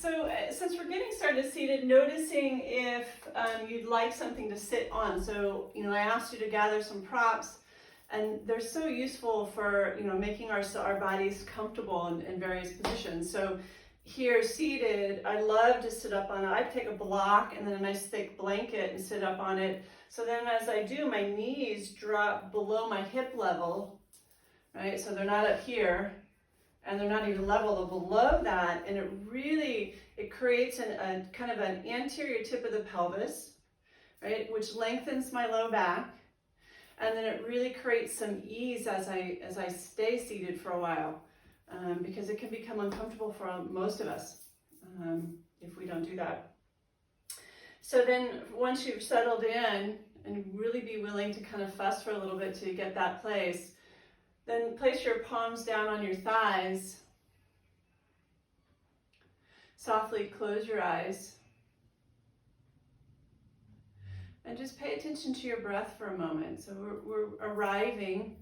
Since we're getting started seated, noticing if you'd like something to sit on. So, I asked you to gather some props, and they're so useful for, making our bodies comfortable in various positions. So here seated, I love to sit up on it. I take a block and then a nice thick blanket and sit up on it. So then as I do, my knees drop below my hip level, right? So they're not up here. And they're not even level, they're below that, and it creates a kind of an anterior tip of the pelvis, right, which lengthens my low back, and then it really creates some ease as I stay seated for a while, because it can become uncomfortable for most of us if we don't do that. So then once you've settled in, and really be willing to kind of fuss for a little bit to get that place, then place your palms down on your thighs. Softly close your eyes. And just pay attention to your breath for a moment. So we're arriving,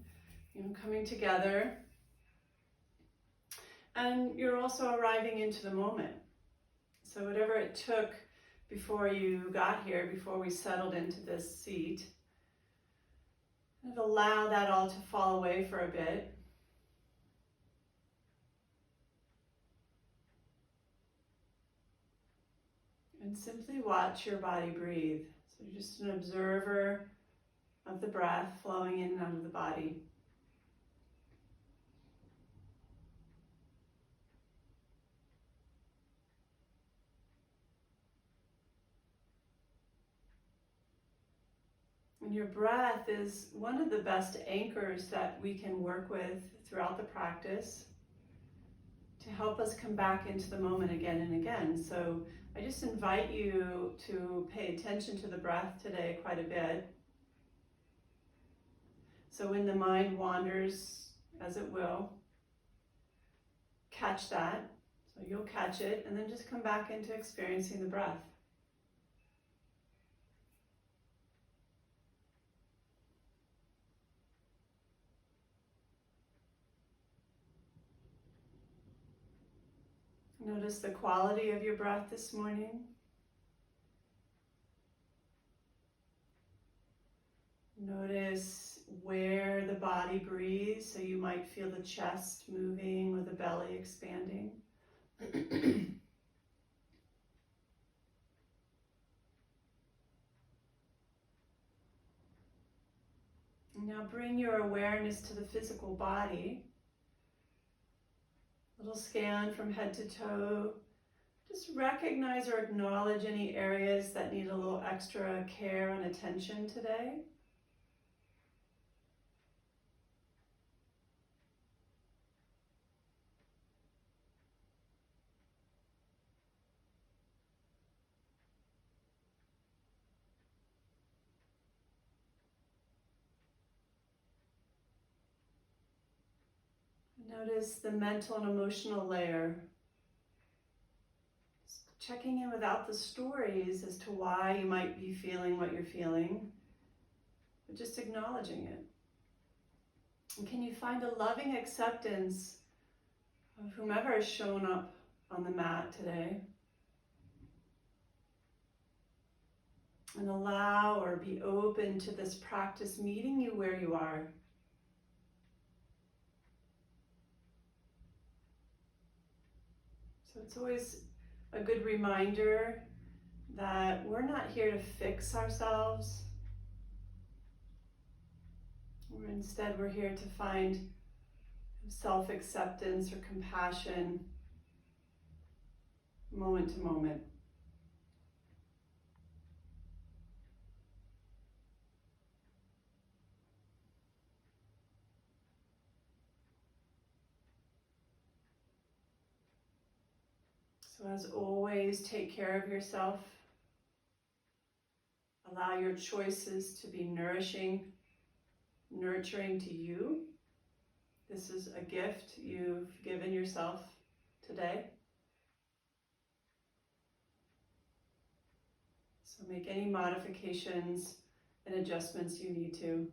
coming together. And you're also arriving into the moment. So whatever it took before you got here, before we settled into this seat, and allow that all to fall away for a bit. And simply watch your body breathe. So you're just an observer of the breath flowing in and out of the body. And your breath is one of the best anchors that we can work with throughout the practice to help us come back into the moment again and again. So I just invite you to pay attention to the breath today quite a bit. So when the mind wanders, as it will, catch that. So you'll catch it and then just come back into experiencing the breath. Notice the quality of your breath this morning. Notice where the body breathes, so you might feel the chest moving or the belly expanding. Now bring your awareness to the physical body. Little scan from head to toe. Just recognize or acknowledge any areas that need a little extra care and attention today. Notice the mental and emotional layer. Checking in without the stories as to why you might be feeling what you're feeling, but just acknowledging it. And can you find a loving acceptance of whomever has shown up on the mat today? And allow or be open to this practice meeting you where you are. So it's always a good reminder that we're not here to fix ourselves. Instead, we're here to find self-acceptance or compassion moment to moment. So as always, take care of yourself. Allow your choices to be nourishing, nurturing to you. This is a gift you've given yourself today. So make any modifications and adjustments you need to.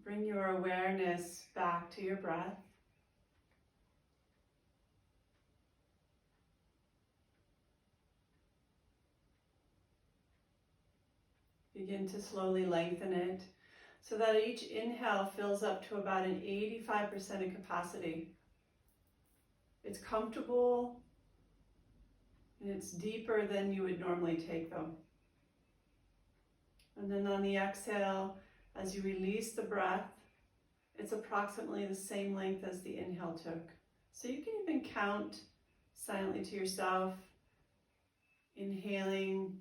Bring your awareness back to your breath. Begin to slowly lengthen it so that each inhale fills up to about an 85% of capacity. It's comfortable and it's deeper than you would normally take them. And then on the exhale, as you release the breath, it's approximately the same length as the inhale took. So you can even count silently to yourself, inhaling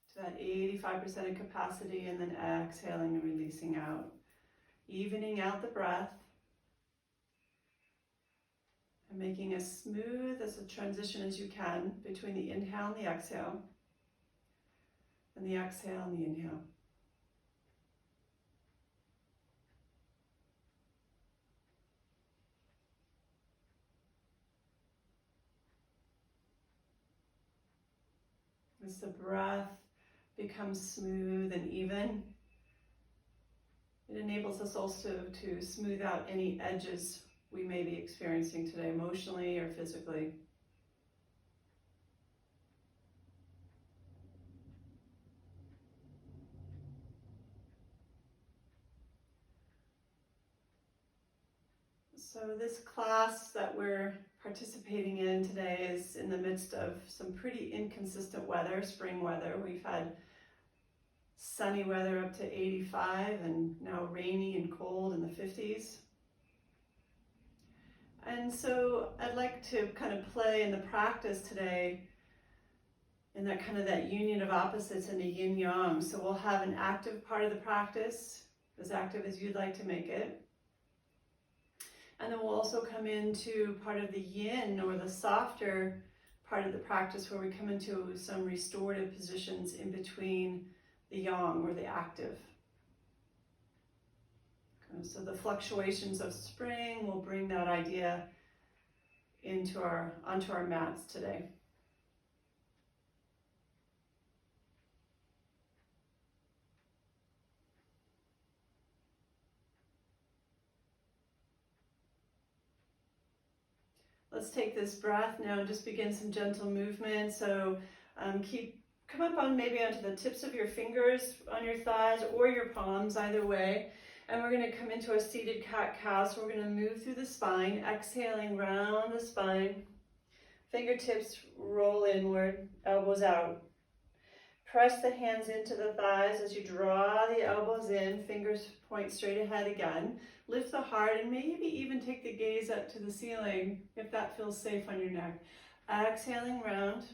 to that 85% of capacity and then exhaling and releasing out. Evening out the breath and making as smooth as a transition as you can between the inhale and the exhale, and the exhale and the inhale. As the breath becomes smooth and even, it enables us also to smooth out any edges we may be experiencing today, emotionally or physically. So this class that we're participating in today is in the midst of some pretty inconsistent weather, spring weather. We've had sunny weather up to 85 and now rainy and cold in the 50s. And so I'd like to kind of play in the practice today in that kind of that union of opposites in the Yin Yang. So we'll have an active part of the practice, as active as you'd like to make it. And then we'll also come into part of the Yin, or the softer part of the practice, where we come into some restorative positions in between the Yang, or the active. So the fluctuations of spring will bring that idea onto our mats today. Let's take this breath now and just begin some gentle movement. So come up maybe onto the tips of your fingers on your thighs or your palms, either way. And we're going to come into a seated cat-cow. So we're going to move through the spine, exhaling round the spine. Fingertips roll inward, elbows out. Press the hands into the thighs as you draw the elbows in, fingers point straight ahead again. Lift the heart and maybe even take the gaze up to the ceiling if that feels safe on your neck. Exhaling round.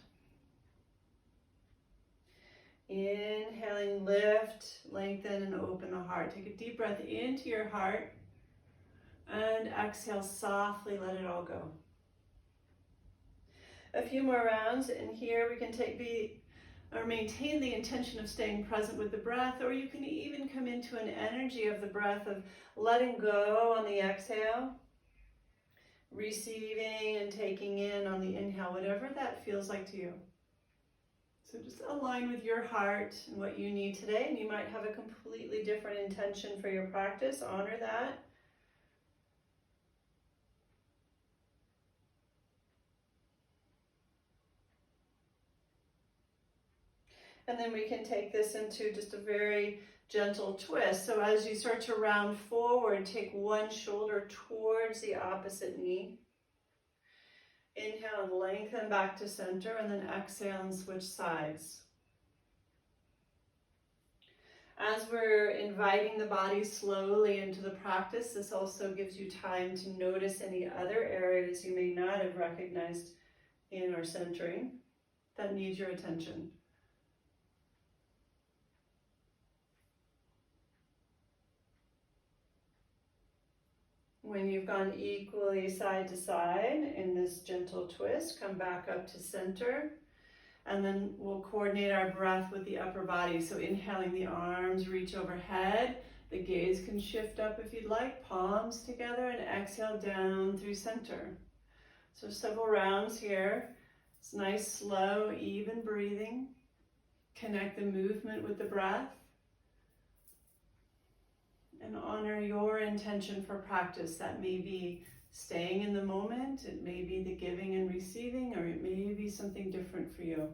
Inhaling, lift, lengthen, and open the heart. Take a deep breath into your heart and exhale softly, let it all go. A few more rounds, and here we can maintain the intention of staying present with the breath, or you can even come into an energy of the breath of letting go on the exhale, receiving and taking in on the inhale, whatever that feels like to you. So just align with your heart and what you need today, and you might have a completely different intention for your practice. Honor that. And then we can take this into just a very gentle twist. So as you start to round forward, take one shoulder towards the opposite knee. Inhale and lengthen back to center, and then exhale and switch sides. As we're inviting the body slowly into the practice, this also gives you time to notice any other areas you may not have recognized in our centering that need your attention. When you've gone equally side to side in this gentle twist, come back up to center, and then we'll coordinate our breath with the upper body. So inhaling, the arms reach overhead, the gaze can shift up if you'd like, palms together, and exhale down through center. So several rounds here. It's nice, slow, even breathing. Connect the movement with the breath. and honor your intention for practice. That may be staying in the moment, it may be the giving and receiving, or it may be something different for you.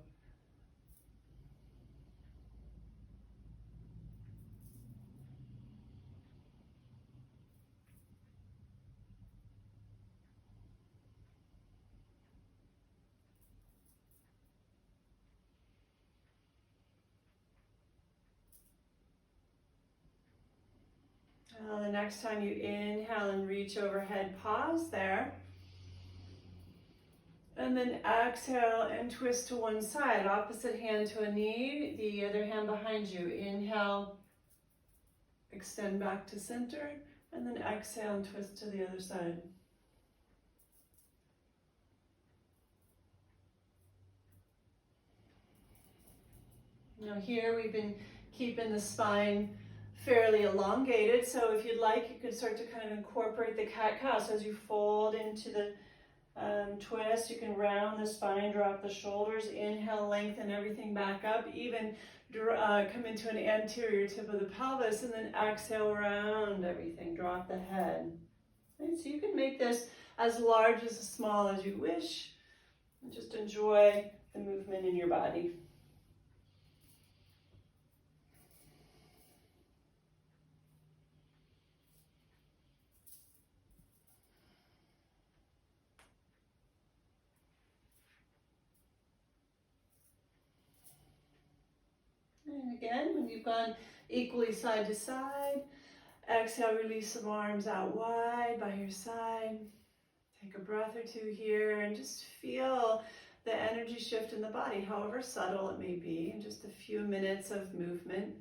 The next time you inhale and reach overhead, pause there. And then exhale and twist to one side. Opposite hand to a knee, the other hand behind you. Inhale, extend back to center, and then exhale and twist to the other side. Now here we've been keeping the spine fairly elongated, so if you'd like, you could start to kind of incorporate the cat-cow. So as you fold into the twist, you can round the spine, drop the shoulders, inhale, lengthen everything back up, even come into an anterior tip of the pelvis, and then exhale, round everything, drop the head. Right? So you can make this as large as small as you wish, and just enjoy the movement in your body. And again, when you've gone equally side to side, exhale, release some arms out wide by your side. Take a breath or two here and just feel the energy shift in the body, however subtle it may be, in just a few minutes of movement.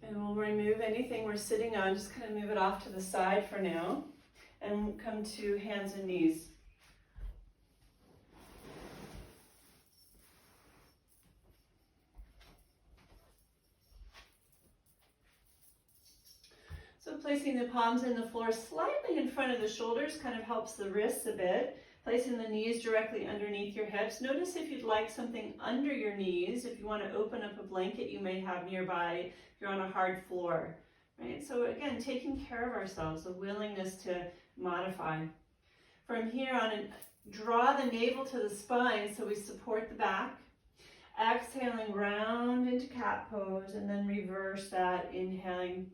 And we'll remove anything we're sitting on, just kind of move it off to the side for now, and come to hands and knees. So placing the palms in the floor slightly in front of the shoulders kind of helps the wrists a bit. Placing the knees directly underneath your hips. Notice if you'd like something under your knees, if you want to open up a blanket you may have nearby, if you're on a hard floor. Right? So again, taking care of ourselves, a willingness to modify. From here on, draw the navel to the spine so we support the back. Exhaling, round into cat pose, and then reverse that, inhaling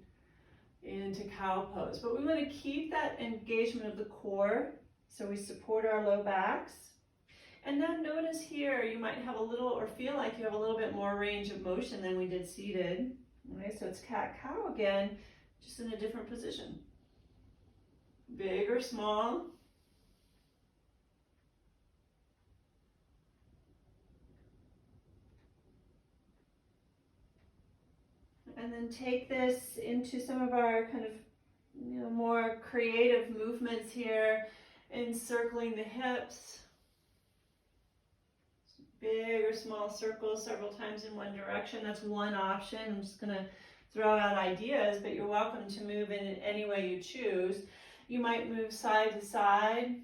into cow pose. But we want to keep that engagement of the core, so we support our low backs. And then notice here, you might have a little, or feel like you have a little bit more range of motion than we did seated. Okay, so it's cat-cow again, just in a different position. Big or small. And then take this into some of our kind of more creative movements here, encircling the hips. Big or small circles several times in one direction. That's one option. I'm just going to throw out ideas, but you're welcome to move in any way you choose. You might move side to side.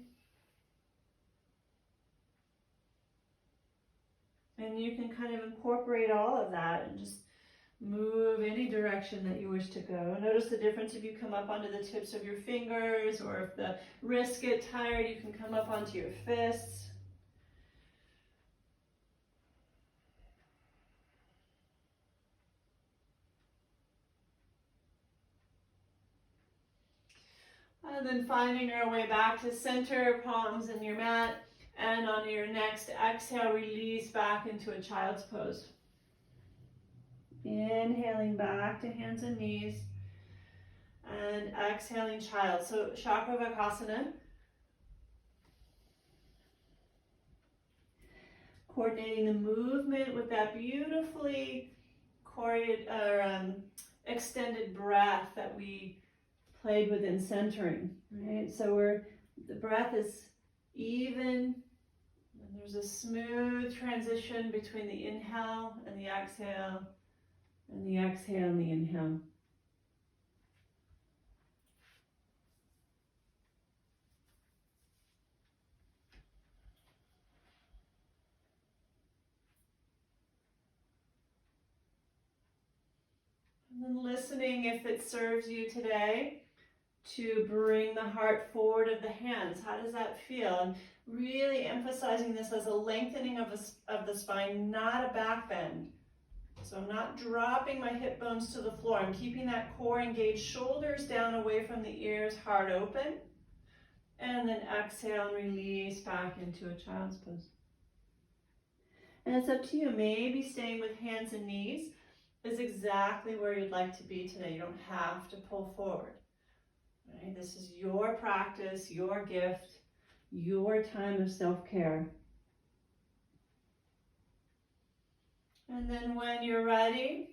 And you can kind of incorporate all of that and just move any direction that you wish to go. Notice the difference if you come up onto the tips of your fingers, or if the wrists get tired, you can come up onto your fists. And then finding our way back to center, palms in your mat, and on your next exhale, release back into a child's pose. Inhaling back to hands and knees, and exhaling child. So Chakravakasana. Coordinating the movement with that beautifully extended breath that we played with in centering, right? So the breath is even, and there's a smooth transition between the inhale and the exhale, and the exhale and the inhale. And listening if it serves you today to bring the heart forward of the hands. How does that feel? And really emphasizing this as a lengthening of the spine, not a back bend. So I'm not dropping my hip bones to the floor. I'm keeping that core engaged, shoulders down away from the ears, heart open. And then exhale and release back into a child's pose. And it's up to you. Maybe staying with hands and knees is exactly where you'd like to be today. You don't have to pull forward. Right? This is your practice, your gift, your time of self-care. And then when you're ready,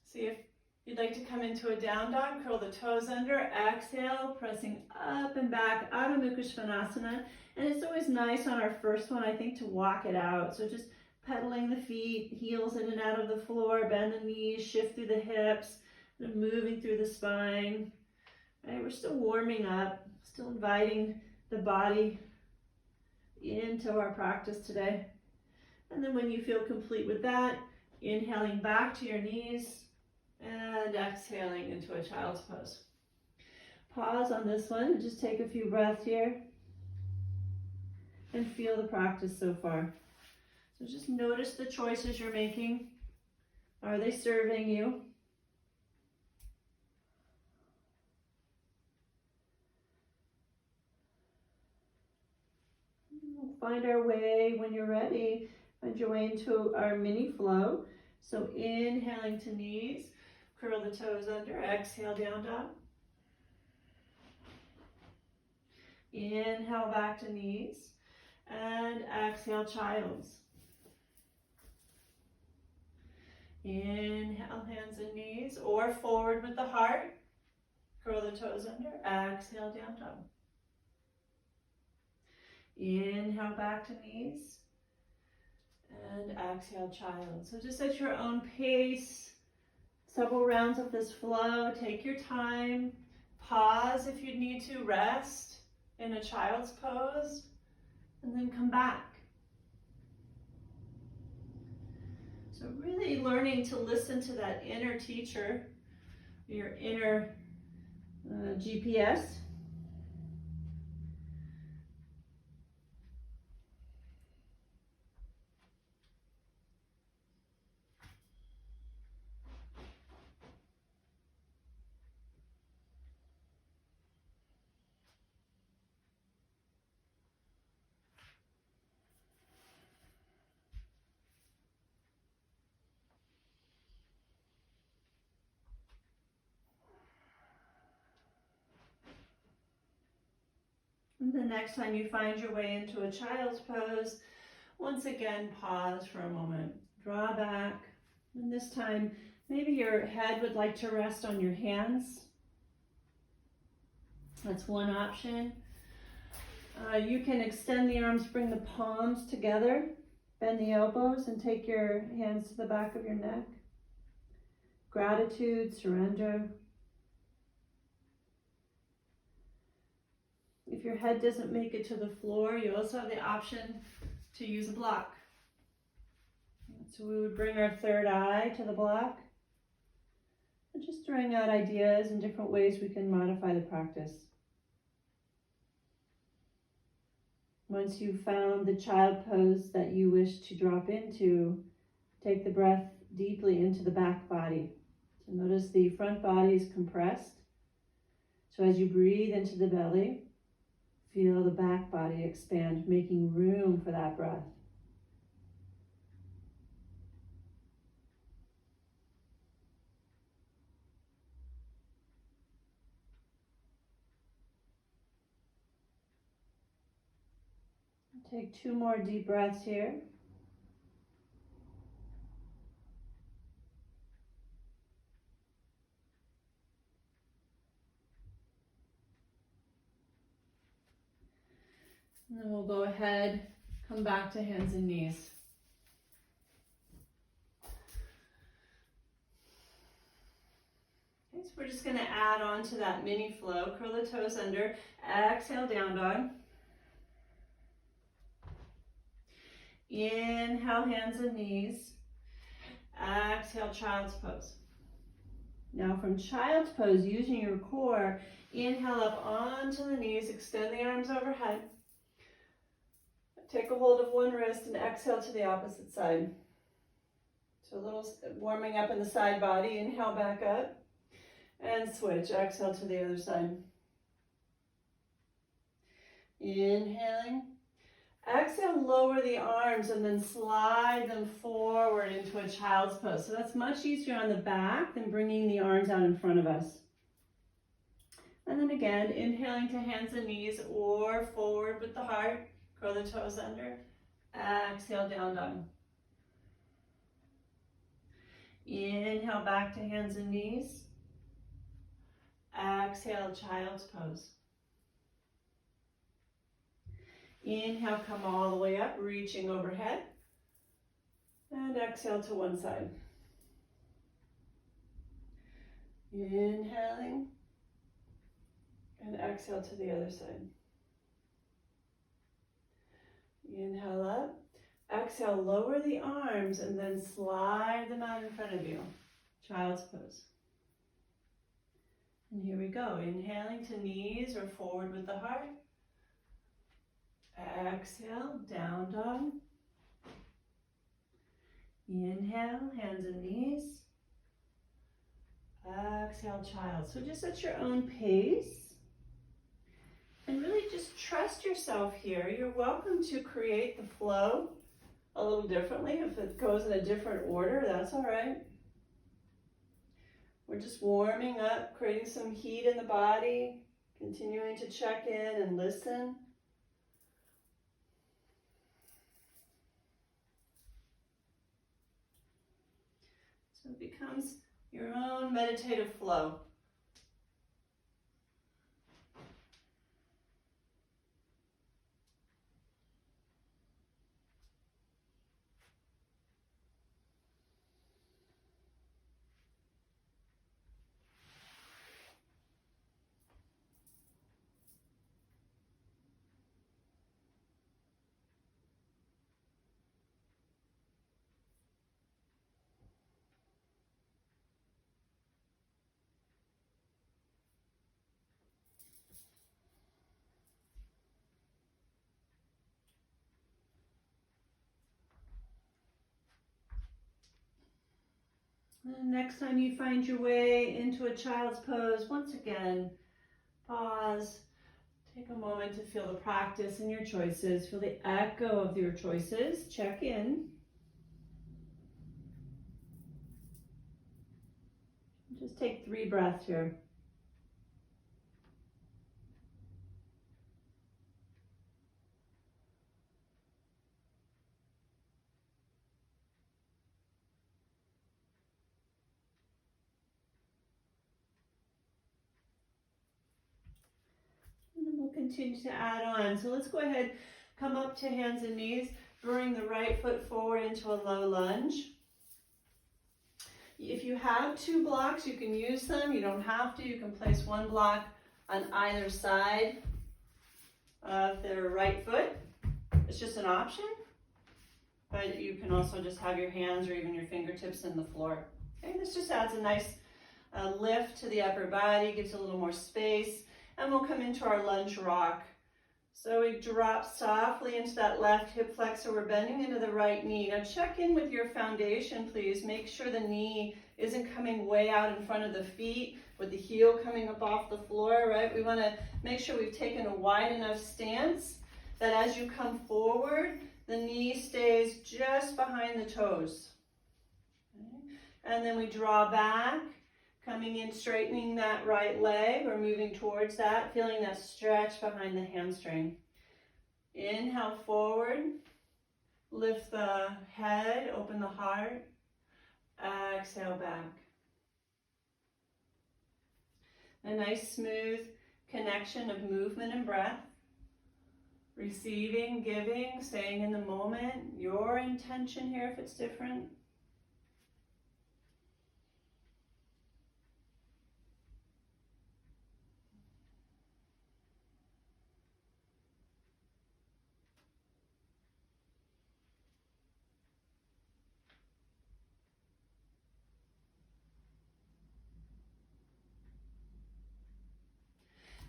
see if you'd like to come into a down dog, curl the toes under, exhale, pressing up and back, Adho Mukha Svanasana. And it's always nice on our first one, I think, to walk it out. So just pedaling the feet, heels in and out of the floor, bend the knees, shift through the hips, moving through the spine. Right, we're still warming up, still inviting the body into our practice today. And then when you feel complete with that, inhaling back to your knees and exhaling into a child's pose. Pause on this one and just take a few breaths here and feel the practice so far. So just notice the choices you're making. Are they serving you? We'll find our way when you're ready. Find your way into our mini flow. So inhaling to knees, curl the toes under, exhale down dog. Inhale back to knees and exhale child's. Inhale hands and knees or forward with the heart. Curl the toes under, exhale down dog. Inhale back to knees and exhale child. So just at your own pace, several rounds of this flow, take your time, pause if you need to, rest in a child's pose, and then come back. So really learning to listen to that inner teacher, your inner GPS. And the next time you find your way into a child's pose, once again, pause for a moment, draw back, and this time, maybe your head would like to rest on your hands. That's one option. You can extend the arms, bring the palms together, bend the elbows, and take your hands to the back of your neck. Gratitude, surrender. If your head doesn't make it to the floor, you also have the option to use a block. So we would bring our third eye to the block and just throwing out ideas and different ways we can modify the practice. Once you've found the child pose that you wish to drop into, take the breath deeply into the back body. So notice the front body is compressed. So as you breathe into the belly, feel the back body expand, making room for that breath. Take 2 more deep breaths here. And then we'll go ahead, come back to hands and knees. Okay, so we're just going to add on to that mini flow. Curl the toes under, exhale down dog. Inhale hands and knees, exhale child's pose. Now from child's pose, using your core, inhale up onto the knees, extend the arms overhead. Take a hold of one wrist and exhale to the opposite side. So a little warming up in the side body. Inhale back up and switch. Exhale to the other side. Inhaling. Exhale, lower the arms and then slide them forward into a child's pose. So that's much easier on the back than bringing the arms out in front of us. And then again, inhaling to hands and knees or forward with the heart. Curl the toes under. Exhale, down dog. Inhale back to hands and knees. Exhale, child's pose. Inhale, come all the way up, reaching overhead. And exhale to one side. Inhaling. And exhale to the other side. Inhale up. Exhale, lower the arms and then slide them out in front of you. Child's pose. And here we go. Inhaling to knees or forward with the heart. Exhale, down dog. Inhale, hands and knees. Exhale, child. So just at your own pace. And really just trust yourself here. You're welcome to create the flow a little differently. If it goes in a different order, that's all right. We're just warming up, creating some heat in the body, continuing to check in and listen. So it becomes your own meditative flow. And next time you find your way into a child's pose, once again, pause, take a moment to feel the practice and your choices, feel the echo of your choices, check in. Just take 3 breaths here. We'll continue to add on. So let's go ahead, come up to hands and knees, bring the right foot forward into a low lunge. If you have 2 blocks, you can use them. You don't have to. You can place 1 block on either side of their right foot. It's just an option, but you can also just have your hands or even your fingertips in the floor. Okay, this just adds a nice lift to the upper body, gives a little more space. And we'll come into our lunge rock. So we drop softly into that left hip flexor. We're bending into the right knee. Now check in with your foundation, please. Make sure the knee isn't coming way out in front of the feet with the heel coming up off the floor, right? We want to make sure we've taken a wide enough stance that as you come forward, the knee stays just behind the toes. Okay? And then we draw back. Coming in, straightening that right leg or moving towards that, feeling that stretch behind the hamstring. Inhale forward, lift the head, open the heart, exhale back. A nice smooth connection of movement and breath. Receiving, giving, staying in the moment, your intention here if it's different.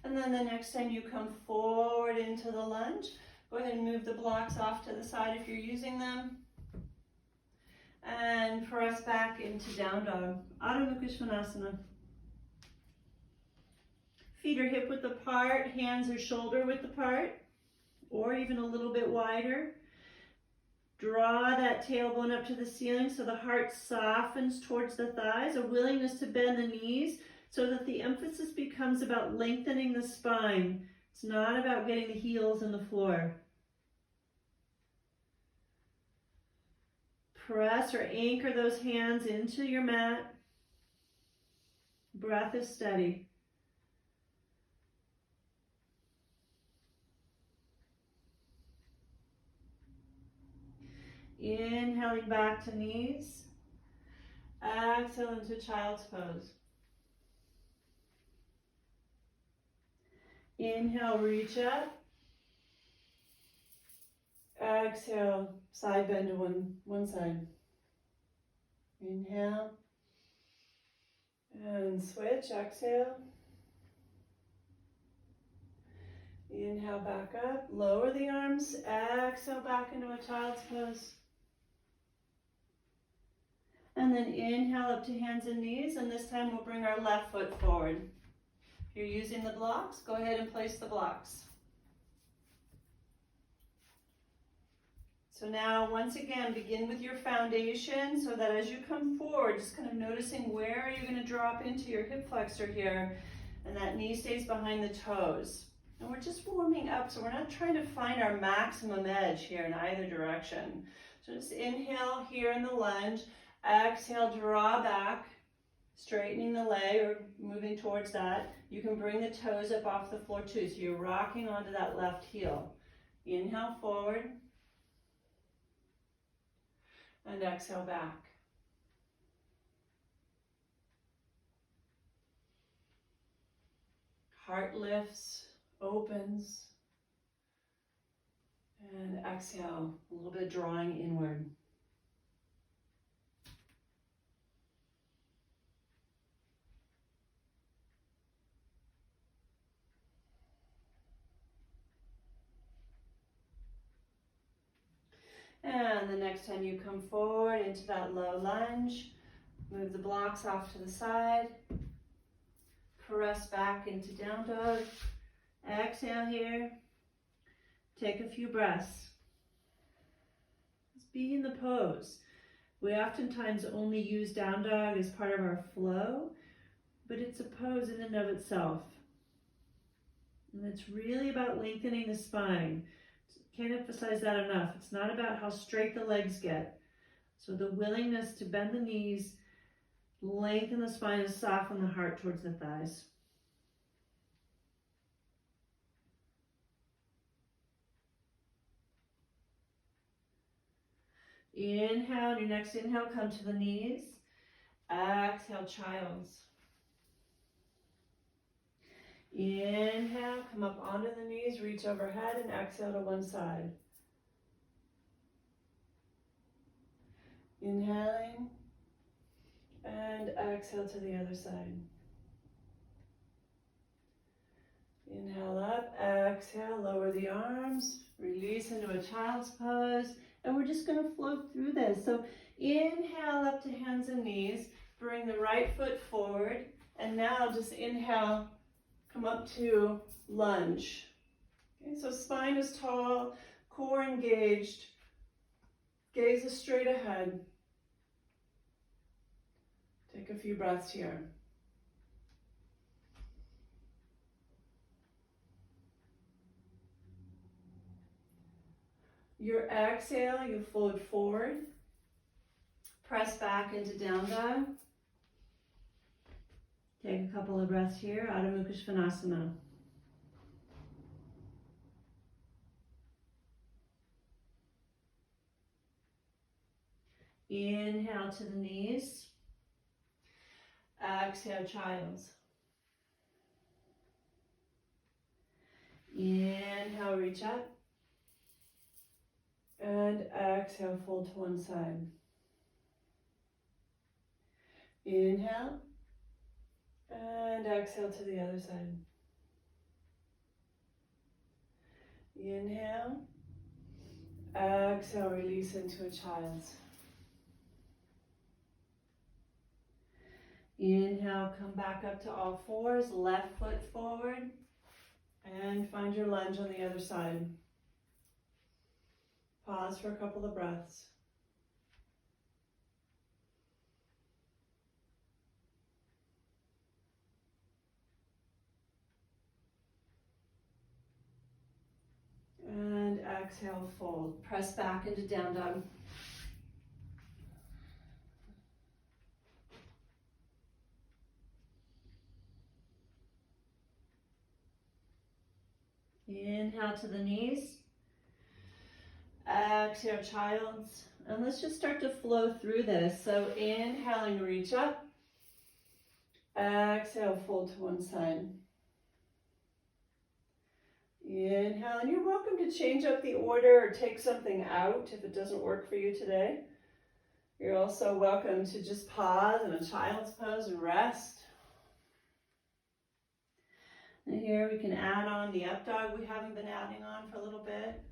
And then the next time you come forward into the lunge, go ahead and move the blocks off to the side if you're using them. And press back into down dog, Adho Mukha Svanasana. Feet are hip width apart, hands are shoulder width apart, or even a little bit wider. Draw that tailbone up to the ceiling so the heart softens towards the thighs, a willingness to bend the knees so that the emphasis becomes about lengthening the spine. It's not about getting the heels in the floor. Press or anchor those hands into your mat. Breath is steady. Inhaling back to knees. Exhale into child's pose. Inhale, reach up. Exhale, side bend to one side. Inhale. And switch, exhale. Inhale, back up. Lower the arms. Exhale, back into a child's pose. And then inhale up to hands and knees, and this time we'll bring our left foot forward. If you're using the blocks, go ahead and place the blocks. So now, once again, begin with your foundation so that as you come forward, just kind of noticing where you're going to drop into your hip flexor here, and that knee stays behind the toes. And we're just warming up, so we're not trying to find our maximum edge here in either direction. So just inhale here in the lunge. Exhale, draw back, straightening the leg or moving towards that. You can bring the toes up off the floor too, so you're rocking onto that left heel. Inhale forward, and exhale back. Heart lifts, opens, and exhale, a little bit drawing inward. And the next time you come forward into that low lunge, move the blocks off to the side, press back into down dog, exhale here, take a few breaths. Just be in the pose. We oftentimes only use down dog as part of our flow, but it's a pose in and of itself. And it's really about lengthening the spine. Can't emphasize that enough. It's not about how straight the legs get. So the willingness to bend the knees, lengthen the spine, and soften the heart towards the thighs. Inhale, your next inhale, come to the knees. Exhale, child's. Inhale, come up onto the knees, reach overhead, and exhale to one side. Inhaling, and exhale to the other side. Inhale up, exhale, lower the arms, release into a child's pose, and we're just going to float through this. So inhale up to hands and knees, bring the right foot forward, and now just inhale, come up to lunge. Okay, so spine is tall, core engaged, gaze is straight ahead. Take a few breaths here. Your exhale, you float forward, press back into down dog. Take a couple of breaths here, Adho Mukha Svanasana. Inhale to the knees. Exhale, child's. Inhale, reach up. And exhale, fold to one side. Inhale. And exhale to the other side. Inhale. Exhale, release into a child's. Inhale, come back up to all fours, left foot forward, and find your lunge on the other side. Pause for a couple of breaths. And exhale, fold. Press back into down dog. Inhale to the knees. Exhale, child's. And let's just start to flow through this. So inhaling, reach up. Exhale, fold to one side. Inhale, and you're welcome to change up the order or take something out if it doesn't work for you today. You're also welcome to just pause in a child's pose and rest. And here we can add on the up dog we haven't been adding on for a little bit.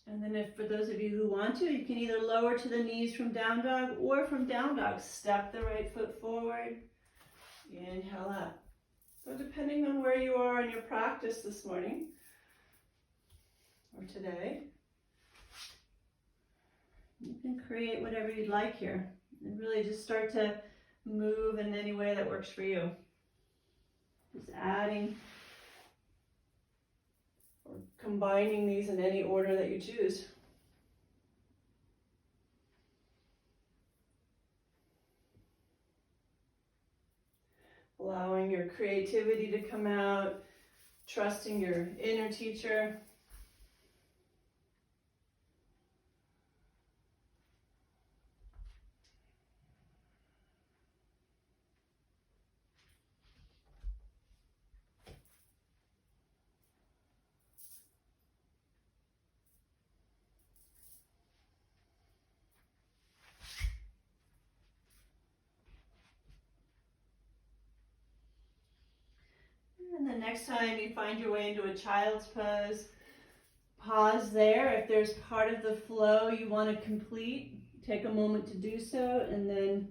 And then if for those of you who want to, you can either lower to the knees from down dog or from down dog, step the right foot forward. Inhale up. So depending on where you are in your practice this morning or today, you can create whatever you'd like here and really just start to move in any way that works for you. Just adding or combining these in any order that you choose. Allowing your creativity to come out, trusting your inner teacher. And the next time you find your way into a child's pose, pause there. If there's part of the flow you want to complete, take a moment to do so, and then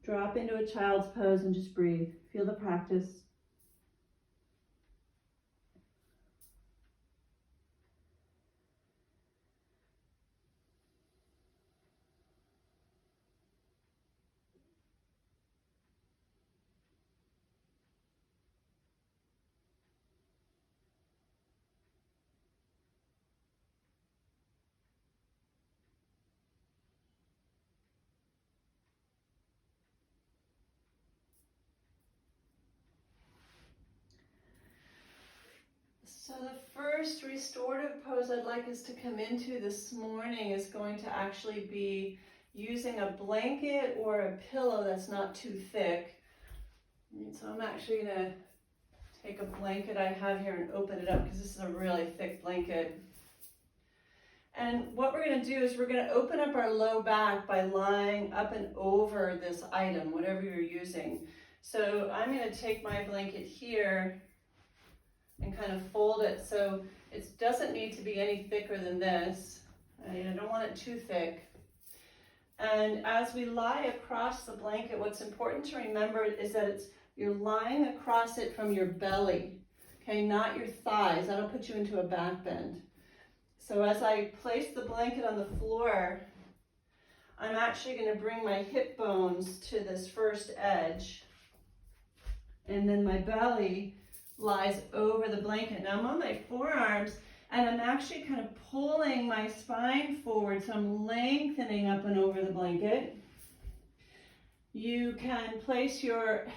drop into a child's pose and just breathe. Feel the practice. So the first restorative pose I'd like us to come into this morning is going to actually be using a blanket or a pillow that's not too thick. And so I'm actually going to take a blanket I have here and open it up because this is a really thick blanket. And what we're going to do is we're going to open up our low back by lying up and over this item, whatever you're using. So I'm going to take my blanket here and kind of fold it so it doesn't need to be any thicker than this. I don't want it too thick. And as we lie across the blanket, what's important to remember is that you're lying across it from your belly, okay, not your thighs. That'll put you into a back bend. So as I place the blanket on the floor, I'm actually going to bring my hip bones to this first edge, and then my belly lies over the blanket. Now I'm on my forearms and I'm actually kind of pulling my spine forward, so I'm lengthening up and over the blanket. You can place your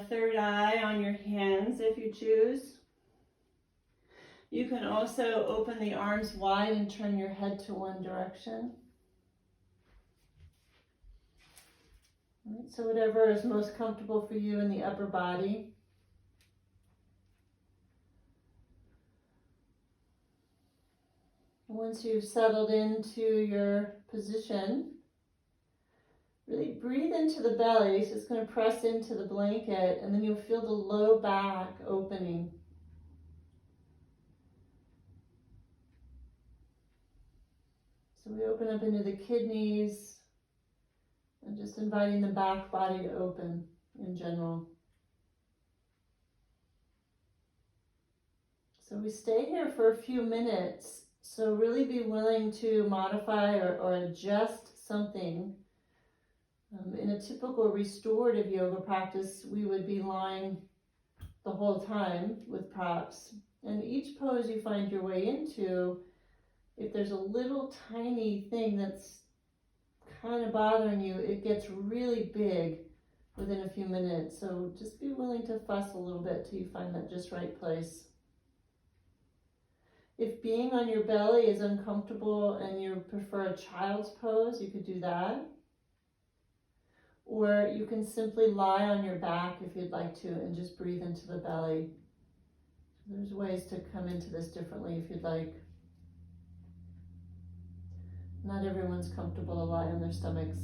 third eye on your hands if you choose. You can also open the arms wide and turn your head to one direction. All right, so whatever is most comfortable for you in the upper body. Once you've settled into your position, really breathe into the belly. So it's going to press into the blanket, and then you'll feel the low back opening. So we open up into the kidneys and just inviting the back body to open in general. So we stay here for a few minutes. So really be willing to modify or adjust something. In a typical restorative yoga practice, we would be lying the whole time with props. And each pose you find your way into, if there's a little tiny thing that's kind of bothering you, it gets really big within a few minutes. So just be willing to fuss a little bit till you find that just right place. If being on your belly is uncomfortable and you prefer a child's pose, you could do that. Or you can simply lie on your back if you'd like to and just breathe into the belly. There's ways to come into this differently if you'd like. Not everyone's comfortable to lie on their stomachs.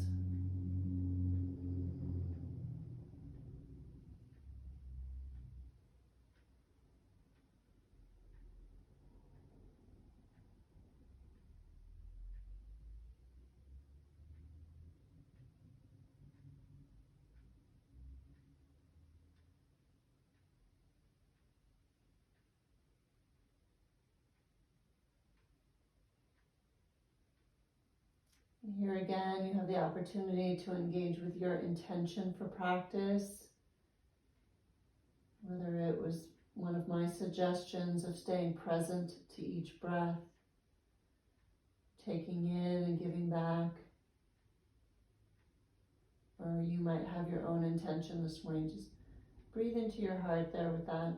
Here again, you have the opportunity to engage with your intention for practice. Whether it was one of my suggestions of staying present to each breath, taking in and giving back. Or you might have your own intention this morning. Just breathe into your heart there with that.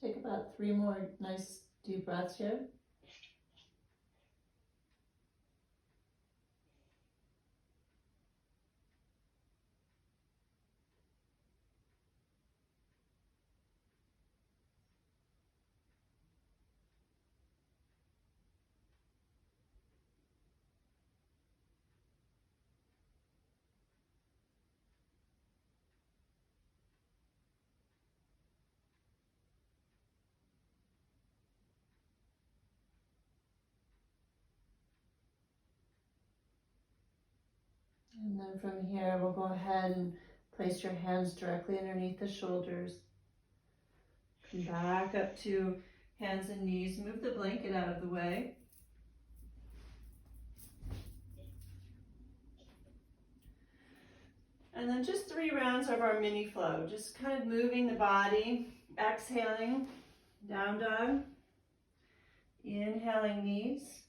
Take about 3 more nice deep breaths here. And then from here, we'll go ahead and place your hands directly underneath the shoulders. Come back up to hands and knees. Move the blanket out of the way. And then just 3 rounds of our mini flow. Just kind of moving the body, exhaling, down dog, inhaling knees,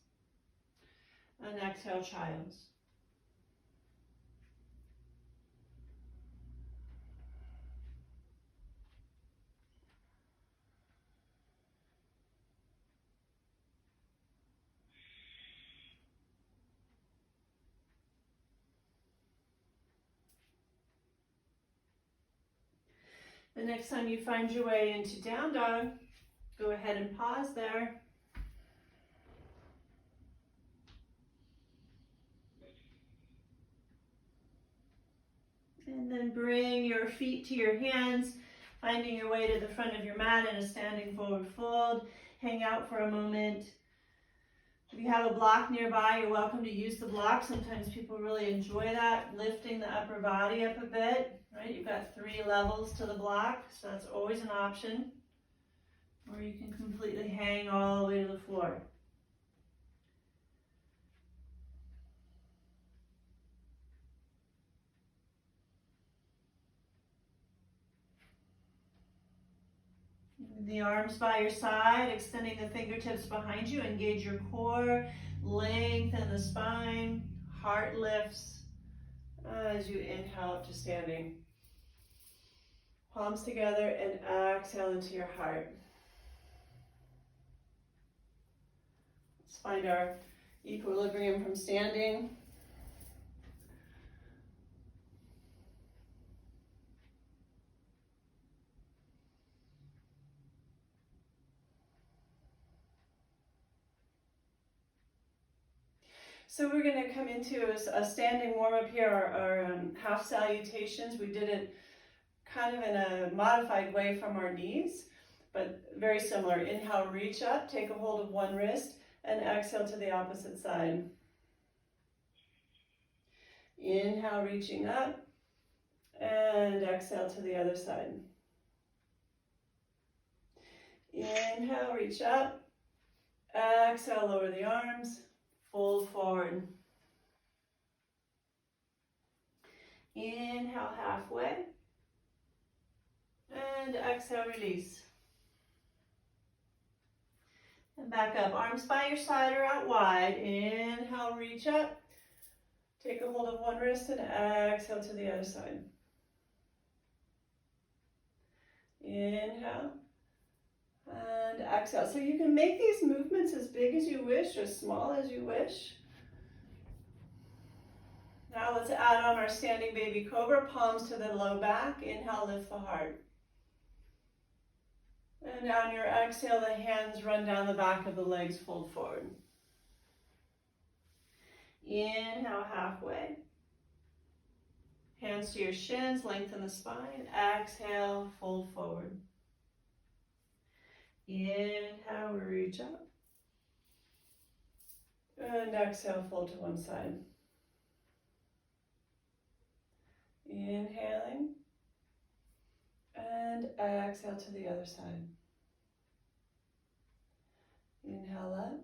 and exhale child's. The next time you find your way into down dog, go ahead and pause there. And then bring your feet to your hands, finding your way to the front of your mat in a standing forward fold. Hang out for a moment. If you have a block nearby, you're welcome to use the block. Sometimes people really enjoy that, lifting the upper body up a bit, right? You've got 3 levels to the block, so that's always an option. Or you can completely hang all the way to the floor. The arms by your side, extending the fingertips behind you, engage your core, lengthen the spine, heart lifts as you inhale up to standing. Palms together and exhale into your heart. Let's find our equilibrium from standing. So we're going to come into a standing warm-up here, our half salutations. We did it kind of in a modified way from our knees, but very similar. Inhale, reach up, take a hold of one wrist, and exhale to the opposite side. Inhale, reaching up, and exhale to the other side. Inhale, reach up, exhale, lower the arms, fold forward. Inhale, halfway, and exhale, release. And back up, arms by your side or out wide. Inhale, reach up, take a hold of one wrist, and exhale to the other side. Inhale, and exhale. So you can make these movements as big as you wish, or small as you wish. Now let's add on our standing baby cobra, palms to the low back. Inhale, lift the heart. And on your exhale, the hands run down the back of the legs, fold forward. Inhale, halfway. Hands to your shins, lengthen the spine. Exhale, fold forward. Inhale, reach up. And exhale, fold to one side. Inhaling. And exhale to the other side. Inhale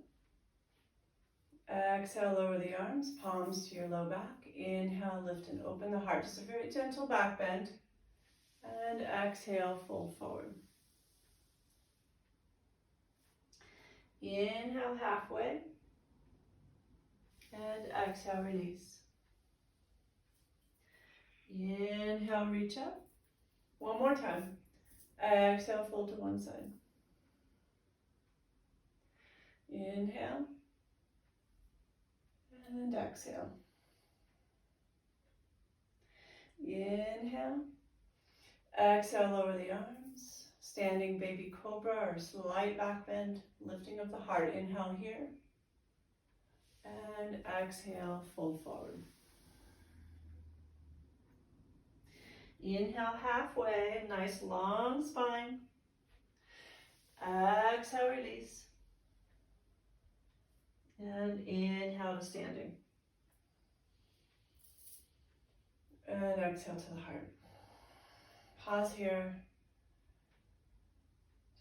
up. Exhale, lower the arms, palms to your low back. Inhale, lift and open the heart. Just a very gentle back bend. And exhale, fold forward. Inhale, halfway. And exhale, release. Inhale, reach up. One more time. Exhale, fold to one side. Inhale. And exhale. Inhale. Exhale, lower the arms. Standing baby cobra or slight back bend. Lifting of the heart. Inhale here. And exhale, fold forward. Inhale, halfway. Nice long spine. Exhale, release. And inhale to standing. And exhale to the heart. Pause here.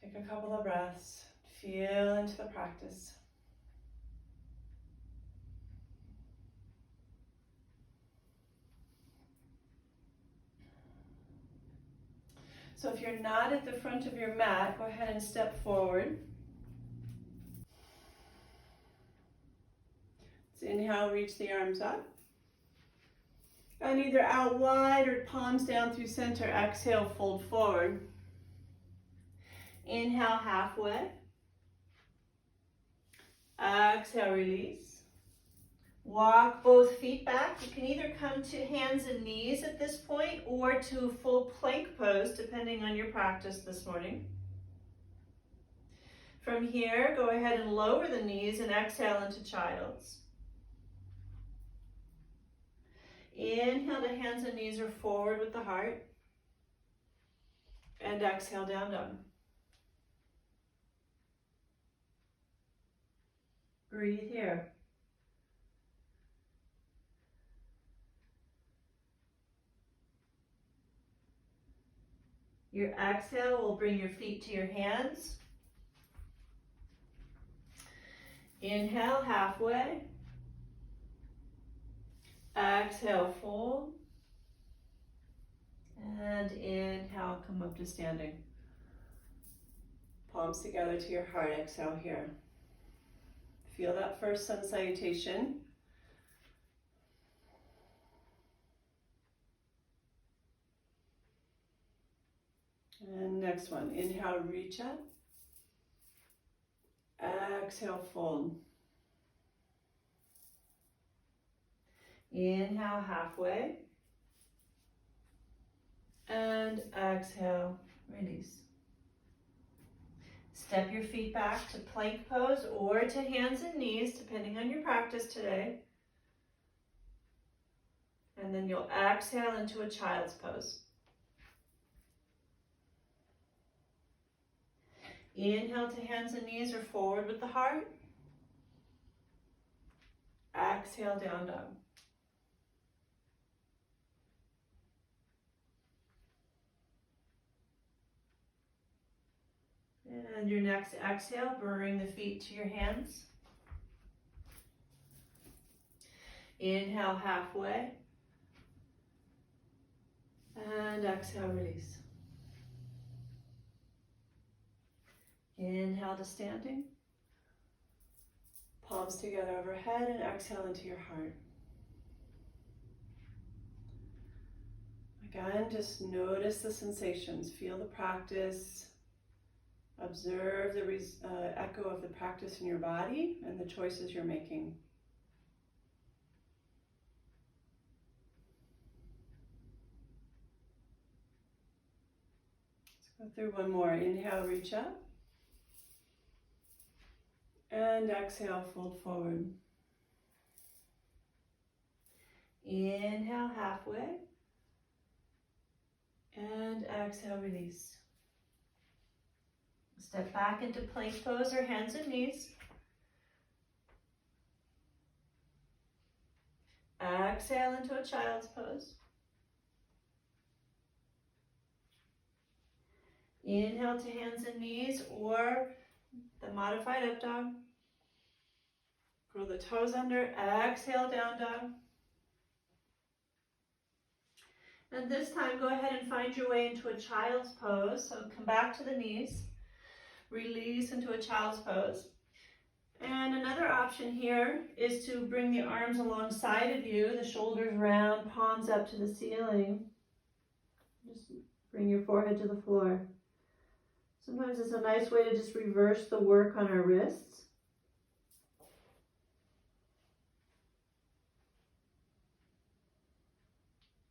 Take a couple of breaths. Feel into the practice. So if you're not at the front of your mat, go ahead and step forward. Let's inhale, reach the arms up. And either out wide or palms down through center. Exhale, fold forward. Inhale, halfway. Exhale, release. Walk both feet back. You can either come to hands and knees at this point or to full plank pose, depending on your practice this morning. From here, go ahead and lower the knees and exhale into child's. Inhale to hands and knees are forward with the heart. And exhale, down dog. Breathe here. Your exhale will bring your feet to your hands. Inhale, halfway. Exhale, fold. And inhale, come up to standing. Palms together to your heart, exhale here. Feel that first sun salutation. And next one, inhale, reach up. Exhale, fold. Inhale, halfway. And exhale, release. Step your feet back to plank pose or to hands and knees, depending on your practice today. And then you'll exhale into a child's pose. Inhale to hands and knees or forward with the heart. Exhale, down dog. And your next exhale, bring the feet to your hands. Inhale, halfway. And exhale, release. Inhale to standing. Palms together overhead and exhale into your heart. Again, just notice the sensations. Feel the practice. Observe the echo of the practice in your body and the choices you're making. Let's go through one more. Inhale, reach up. And exhale, fold forward. Inhale, halfway. And exhale, release. Step back into plank pose or hands and knees. Exhale into a child's pose. Inhale to hands and knees or the modified up dog. Curl the toes under, exhale, down dog. And this time, go ahead and find your way into a child's pose. So come back to the knees. Release into a child's pose. And another option here is to bring the arms alongside of you, the shoulders round, palms up to the ceiling. Just bring your forehead to the floor. Sometimes it's a nice way to just reverse the work on our wrists.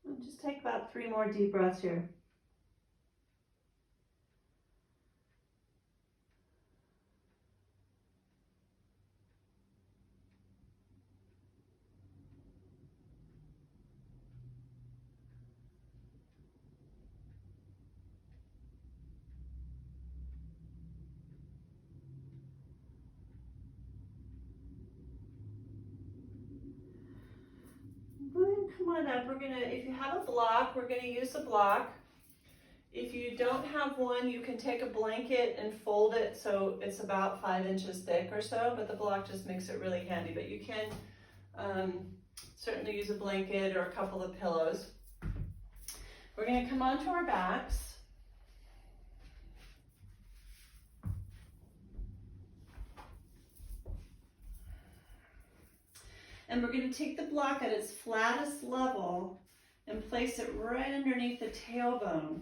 And just take about 3 more deep breaths here. Go ahead and come on up. If you have a block, we're gonna use the block. If you don't have one, you can take a blanket and fold it so it's about 5 inches thick or so, but the block just makes it really handy. But you can certainly use a blanket or a couple of pillows. We're gonna come onto our backs. And we're going to take the block at its flattest level and place it right underneath the tailbone.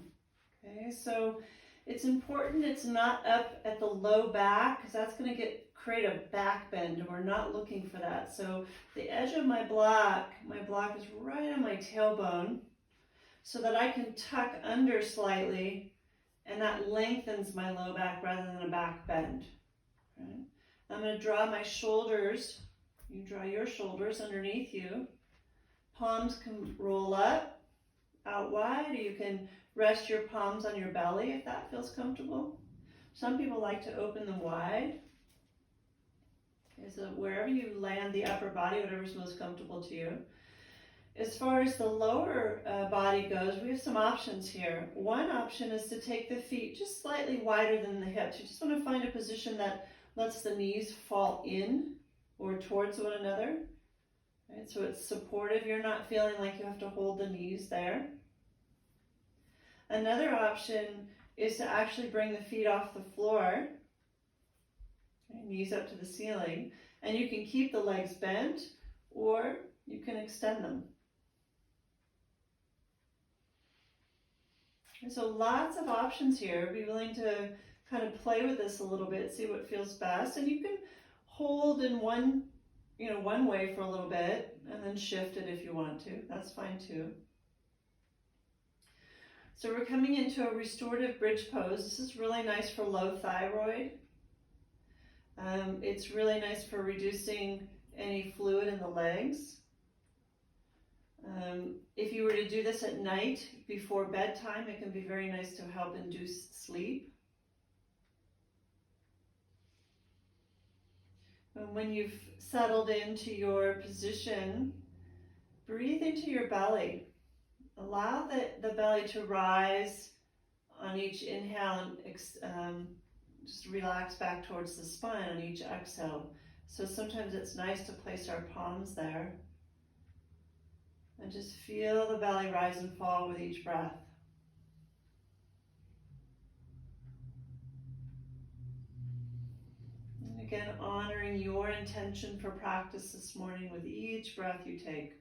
Okay, so it's important it's not up at the low back because that's going to create a back bend and we're not looking for that. So the edge of my block is right on my tailbone so that I can tuck under slightly and that lengthens my low back rather than a back bend. Right? I'm going to draw my shoulders. You draw your shoulders underneath you, Palms can roll up, out wide, or you can rest your palms on your belly if that feels comfortable. Some people like to open them wide. Okay, so wherever you land the upper body, whatever's most comfortable to you. As far as the lower body goes, we have some options here. One option is to take the feet just slightly wider than the hips. You just want to find a position that lets the knees fall in or towards one another. Right, so it's supportive. You're not feeling like you have to hold the knees there. Another option is to actually bring the feet off the floor, okay, knees up to the ceiling, and you can keep the legs bent or you can extend them. And so lots of options here. Be willing to kind of play with this a little bit, see what feels best, and you can hold in one way for a little bit and then shift it if you want to. That's fine too. So we're coming into a restorative bridge pose. This is really nice for low thyroid. It's really nice for reducing any fluid in the legs. If you were to do this at night before bedtime, it can be very nice to help induce sleep. And when you've settled into your position, breathe into your belly. Allow the belly to rise on each inhale and just relax back towards the spine on each exhale. So sometimes it's nice to place our palms there and just feel the belly rise and fall with each breath. And again, honoring your intention for practice this morning with each breath you take.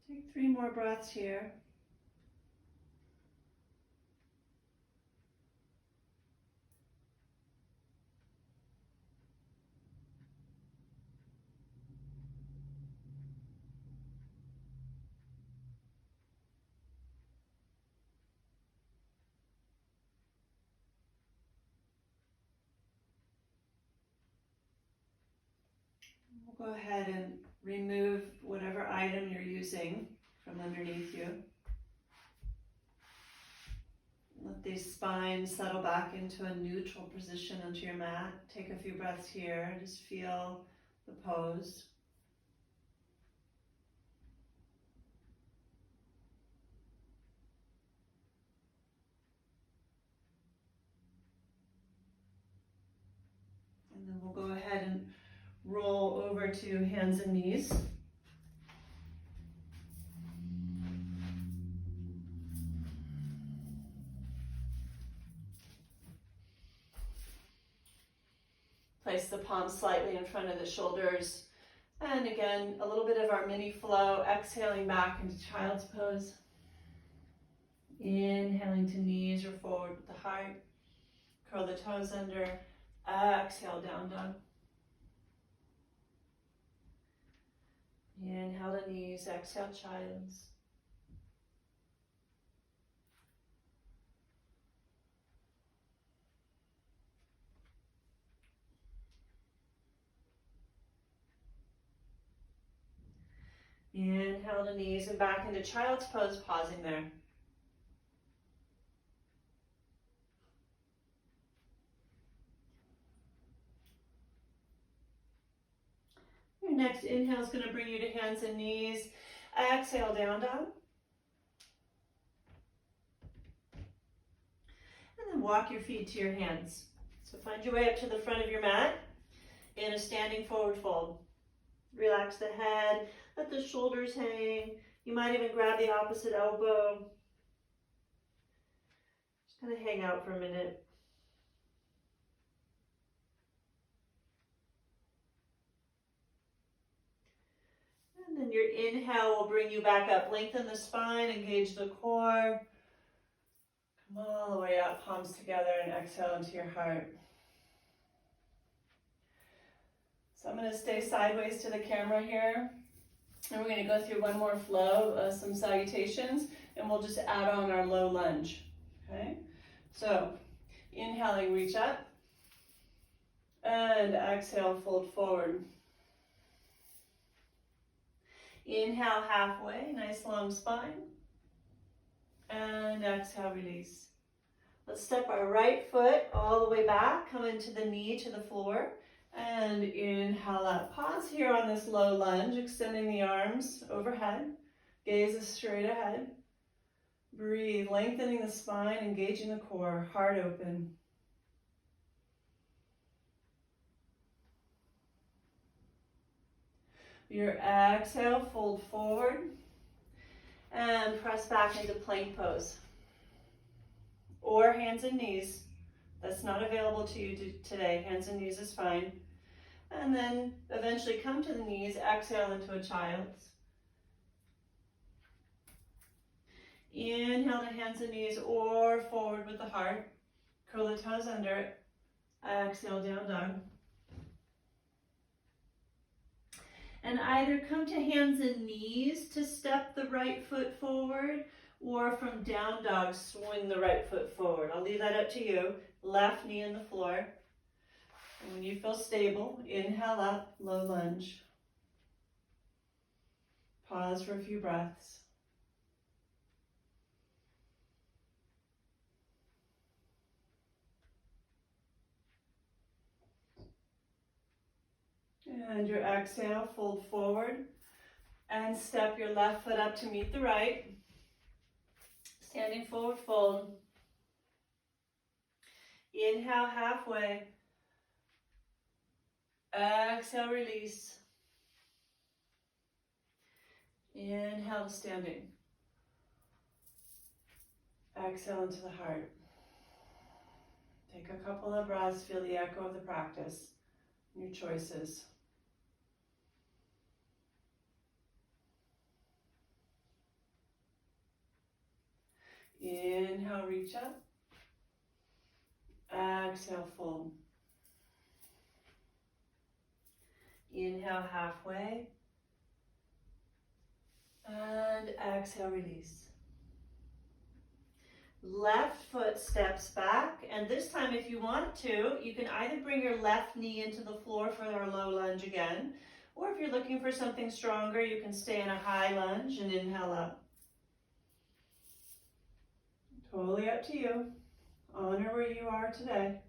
Take 3 more breaths here. We'll go ahead and remove whatever item you're using from underneath you. Let the spine settle back into a neutral position onto your mat. Take a few breaths here. Just feel the pose. to hands and knees. Place the palms slightly in front of the shoulders. And again, a little bit of our mini flow, exhaling back into child's pose. Inhaling to knees or forward with the heart. Curl the toes under. Exhale, down dog. Inhale to knees, exhale, child's. Inhale to knees and back into child's pose, pausing there. Your next inhale is going to bring you to hands and knees. Exhale, down dog. And then walk your feet to your hands. So find your way up to the front of your mat in a standing forward fold. Relax the head, let the shoulders hang. You might even grab the opposite elbow. Just kind of hang out for a minute. And then your inhale will bring you back up. Lengthen the spine, engage the core. Come all the way up, palms together, and exhale into your heart. So I'm going to stay sideways to the camera here. And we're going to go through one more flow, some salutations, and we'll just add on our low lunge. Okay? So, inhaling, reach up. And exhale, fold forward. Inhale, halfway, nice long spine. And exhale, release. Let's step our right foot all the way back, come into the knee to the floor. And inhale up. Pause here on this low lunge, extending the arms overhead. Gaze is straight ahead. Breathe, lengthening the spine, engaging the core, heart open. Your exhale, fold forward. And press back into plank pose. Or hands and knees. That's not available to you today. Hands and knees is fine. And then eventually come to the knees, exhale into a child's. Inhale to hands and knees or forward with the heart. Curl the toes under it. Exhale, down dog. And either come to hands and knees to step the right foot forward, or from down dog, swing the right foot forward. I'll leave that up to you. Left knee in the floor. And when you feel stable, inhale up, low lunge. Pause for a few breaths. And your exhale, fold forward and step your left foot up to meet the right. Standing forward fold. Inhale halfway. Exhale, release. Inhale, standing. Exhale into the heart. Take a couple of breaths, feel the echo of the practice, your choices. Inhale, reach up. Exhale, fold. Inhale, halfway. And exhale, release. Left foot steps back, and this time if you want to, you can either bring your left knee into the floor for our low lunge again, or if you're looking for something stronger, you can stay in a high lunge and inhale up. Totally up to you. Honor where you are today.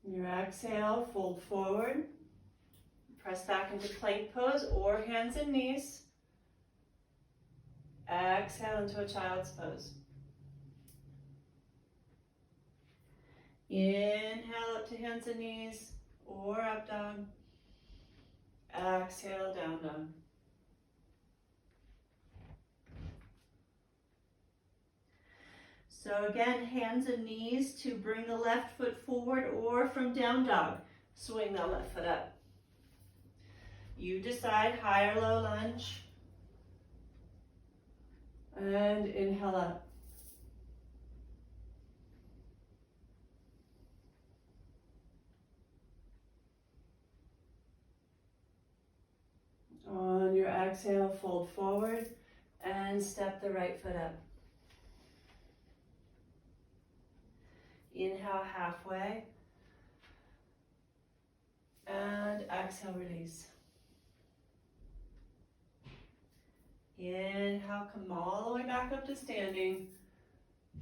Your exhale, fold forward. Press back into plank pose or hands and knees. Exhale into a child's pose. Inhale up to hands and knees or up dog. Exhale, down dog. So again, hands and knees to bring the left foot forward, or from down dog, swing the left foot up. You decide, high or low lunge. And inhale up. On your exhale, fold forward and step the right foot up. Inhale halfway. And exhale, release. Inhale, come all the way back up to standing.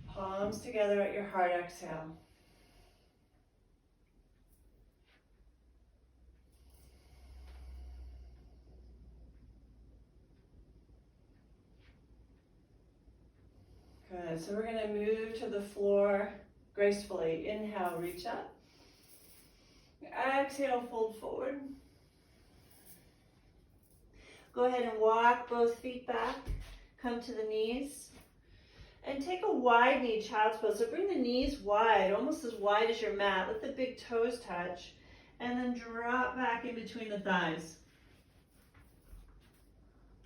Palms together at your heart, exhale. Good, so we're gonna move to the floor gracefully. Inhale, reach up. Exhale, fold forward. Go ahead and walk both feet back. Come to the knees. And take a wide knee child's pose. So bring the knees wide, almost as wide as your mat. Let the big toes touch. And then drop back in between the thighs.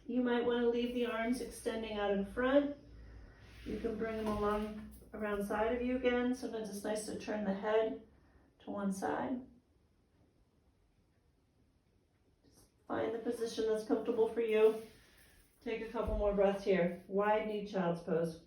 You might want to leave the arms extending out in front. You can bring them along around side of you again. Sometimes it's nice to turn the head to one side. Find the position that's comfortable for you. Take a couple more breaths here. Wide knee child's pose.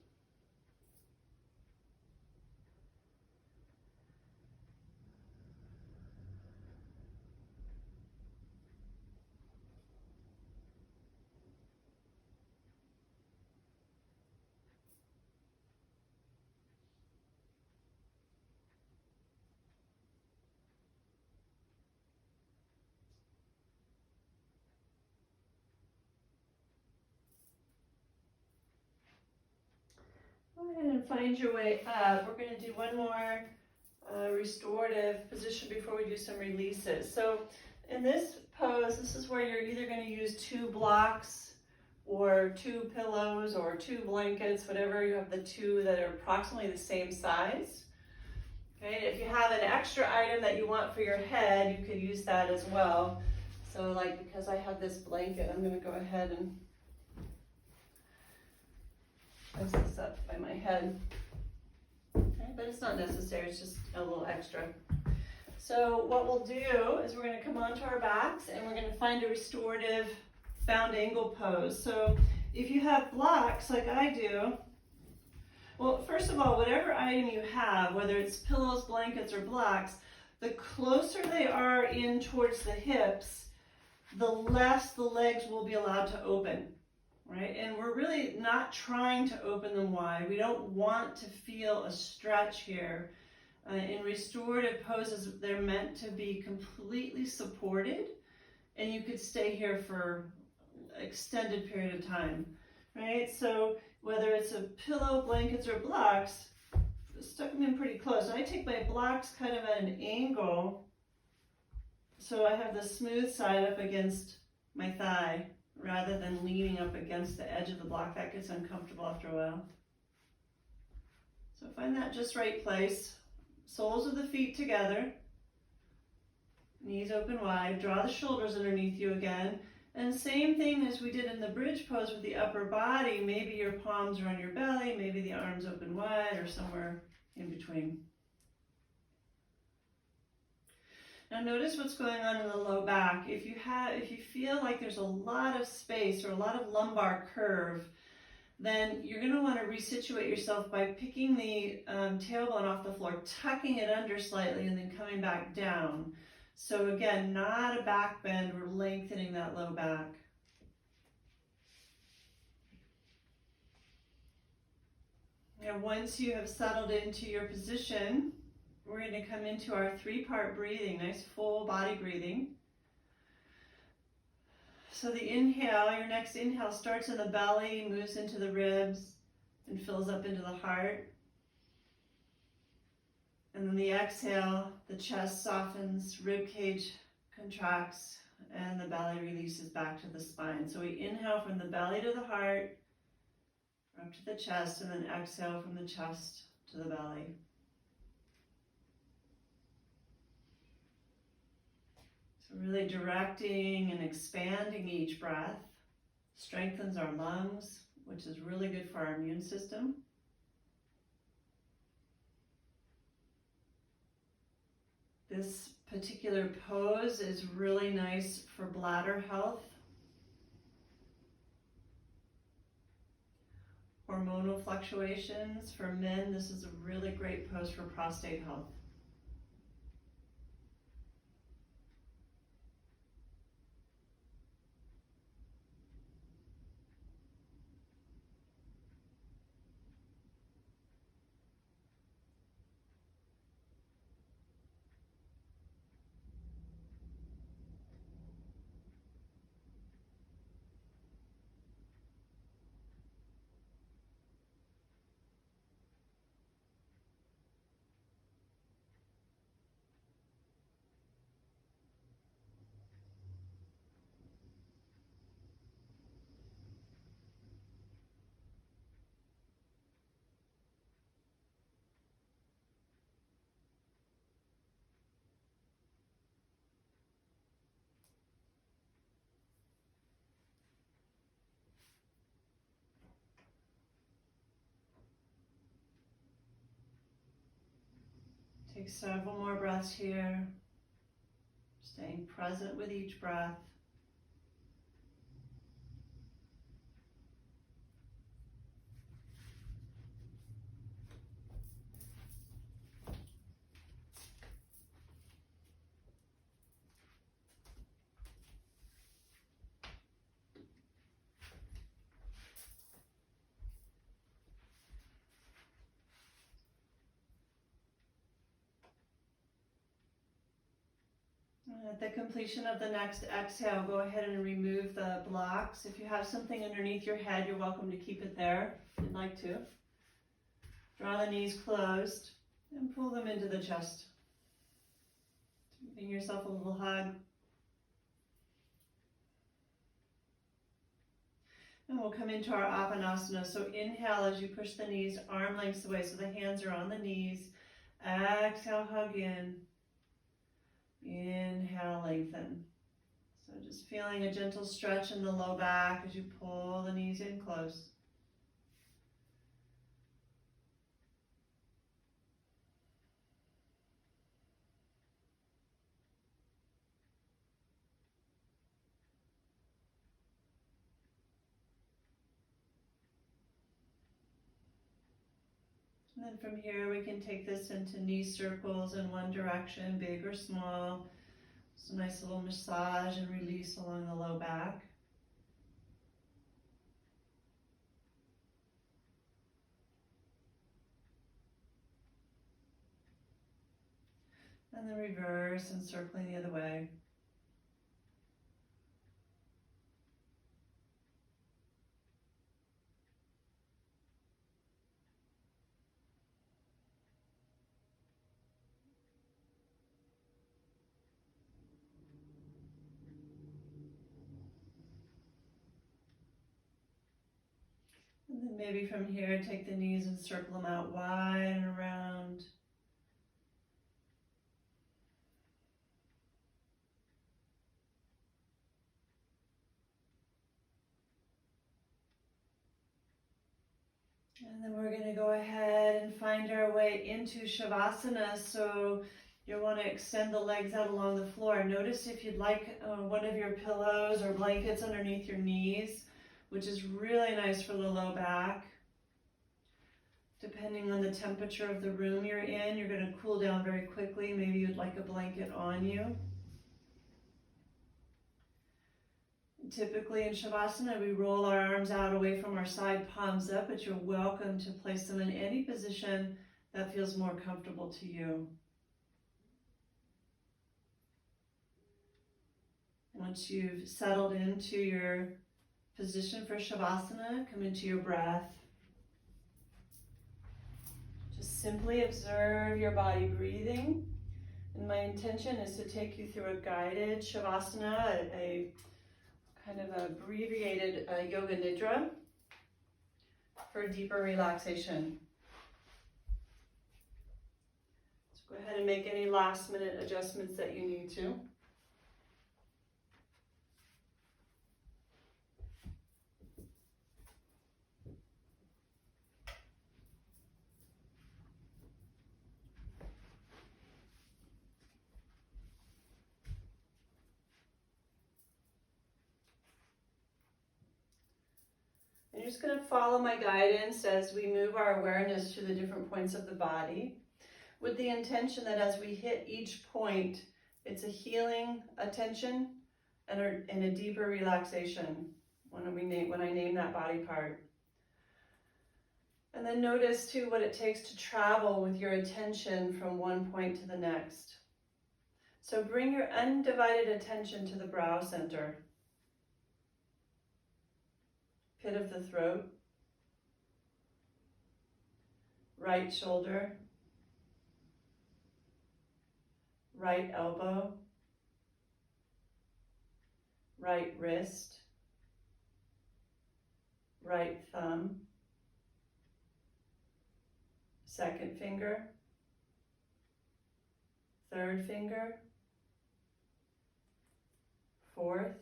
Go ahead and find your way up. We're going to do one more restorative position before we do some releases. So in this pose, this is where you're either going to use 2 blocks or 2 pillows or 2 blankets, whatever. You have the 2 that are approximately the same size. Okay, if you have an extra item that you want for your head, you could use that as well. So like, because I have this blanket, I'm going to go ahead and place this up by my head. Okay, but it's not necessary, it's just a little extra. So what we'll do is we're going to come onto our backs and we're going to find a restorative bound angle pose. So if you have blocks like I do, well, first of all, whatever item you have, whether it's pillows, blankets, or blocks, the closer they are in towards the hips, the less the legs will be allowed to open. Right? And we're really not trying to open them wide. We don't want to feel a stretch here. In restorative poses, they're meant to be completely supported, and you could stay here for an extended period of time. Right? So whether it's a pillow, blankets, or blocks, stuck them in pretty close. And I take my blocks kind of at an angle, so I have the smooth side up against my thigh, rather than leaning up against the edge of the block. That gets uncomfortable after a while. So find that just right place. Soles of the feet together. Knees open wide. Draw the shoulders underneath you again. And same thing as we did in the bridge pose with the upper body. Maybe your palms are on your belly. Maybe the arms open wide or somewhere in between. Now notice what's going on in the low back. If you feel like there's a lot of space or a lot of lumbar curve, then you're going to want to resituate yourself by picking the tailbone off the floor, tucking it under slightly, and then coming back down. So again, not a back bend, we're lengthening that low back. Now once you have settled into your position, we're going to come into our 3-part breathing, nice full body breathing. So the inhale, your next inhale starts in the belly, moves into the ribs, and fills up into the heart. And then the exhale, the chest softens, rib cage contracts, and the belly releases back to the spine. So we inhale from the belly to the heart, up to the chest, and then exhale from the chest to the belly. So really directing and expanding each breath strengthens our lungs, which is really good for our immune system. This particular pose is really nice for bladder health, hormonal fluctuations. For men, this is a really great pose for prostate health. Take several more breaths here, staying present with each breath. At the completion of the next exhale, go ahead and remove the blocks. If you have something underneath your head, you're welcome to keep it there if you'd like to. Draw the knees closed and pull them into the chest. Giving yourself a little hug. And we'll come into our Apanasana. So inhale as you push the knees arm lengths away so the hands are on the knees. Exhale, hug in. Inhale, lengthen. So just feeling a gentle stretch in the low back as you pull the knees in close. And then from here we can take this into knee circles in one direction, big or small. Just a nice little massage and release along the low back. And then reverse and circling the other way. And then maybe from here, take the knees and circle them out wide and around. And then we're going to go ahead and find our way into Shavasana. So you'll want to extend the legs out along the floor. Notice if you'd like one of your pillows or blankets underneath your knees, which is really nice for the low back. Depending on the temperature of the room you're in, you're going to cool down very quickly. Maybe you'd like a blanket on you. Typically in Shavasana, we roll our arms out away from our side, palms up, but you're welcome to place them in any position that feels more comfortable to you. Once you've settled into your position for Shavasana, come into your breath. Just simply observe your body breathing. And my intention is to take you through a guided Shavasana, a kind of abbreviated Yoga Nidra for deeper relaxation. So go ahead and make any last minute adjustments that you need to. You're just going to follow my guidance as we move our awareness to the different points of the body, with the intention that as we hit each point, it's a healing attention and a deeper relaxation when I name that body part. And then notice too what it takes to travel with your attention from one point to the next. So bring your undivided attention to the brow center, pit of the throat, right shoulder, right elbow, right wrist, right thumb, second finger, third finger, fourth,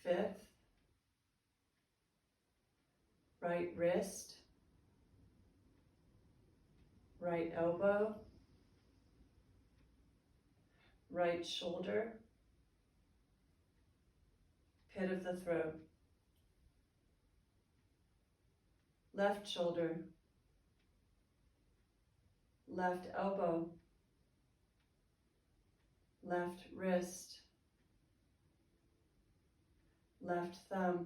fifth, right wrist, right elbow, right shoulder, pit of the throat, left shoulder, left elbow, left wrist, left thumb,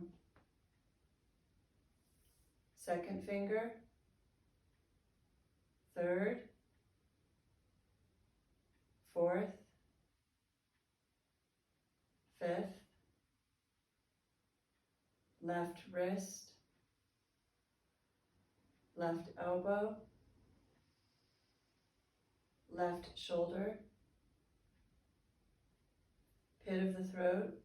second finger, third, fourth, fifth, left wrist, left elbow, left shoulder, pit of the throat,